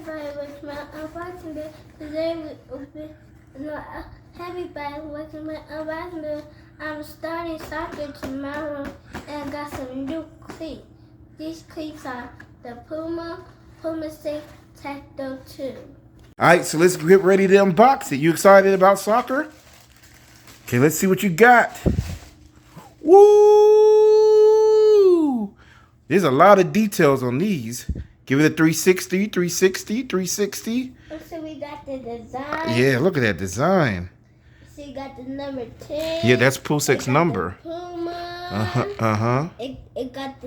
everybody, with my unboxing video. Today we everybody, with my unboxing video. I'm starting soccer tomorrow and I got some new cleats. These cleats are the PUMA, PULISIC, Tacto 2. Alright, so let's get ready to unbox it. You excited about soccer? Okay, let's see what you got. Woo! There's a lot of details on these. Give it a 360, 360, 360. So we got the design. Yeah, look at that design. So you got the number 10. Yeah, that's PULISIC's number. PUMA. It got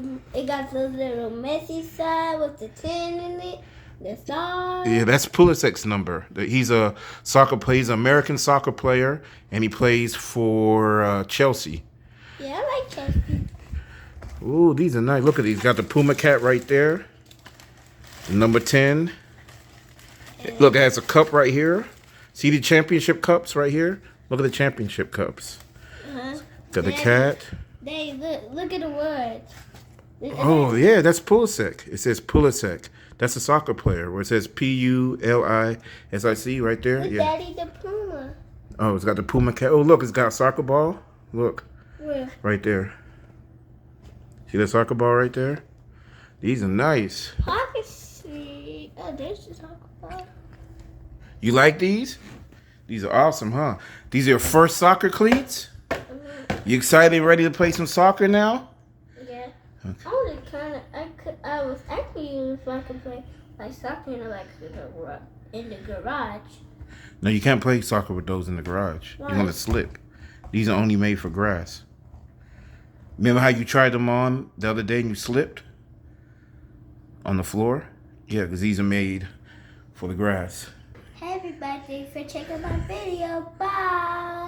the little messy side with the 10 in it. The star. Yeah, that's PULISIC's number. He's a soccer player. He's an American soccer player, and he plays for Chelsea. Yeah, I like Chelsea. Ooh, these are nice. Look at these. Got the Puma cat right there. Number 10. Look, it has a cup right here. See the championship cups right here? Look at the championship cups. Got the cat. They look at the words. Oh, yeah, that's PULISIC. It says PULISIC. That's a soccer player where it says PULISIC right there. Look, Yeah. Daddy, the Puma. Oh, it's got the Puma cat. Oh, look, it's got a soccer ball. Look. Where? Right there. See the soccer ball right there? These are nice. I can see. Oh, there's the soccer ball. You like these? These are awesome, huh? These are your first soccer cleats? You excited, ready to play some soccer now? Yeah. Okay. I was actually using if I could play like soccer in the garage. No, you can't play soccer with those in the garage. Why? You're gonna slip. These are only made for grass. Remember how you tried them on the other day and you slipped on the floor? Yeah, because these are made for the grass. Hey everybody, thanks for checking my video. Bye.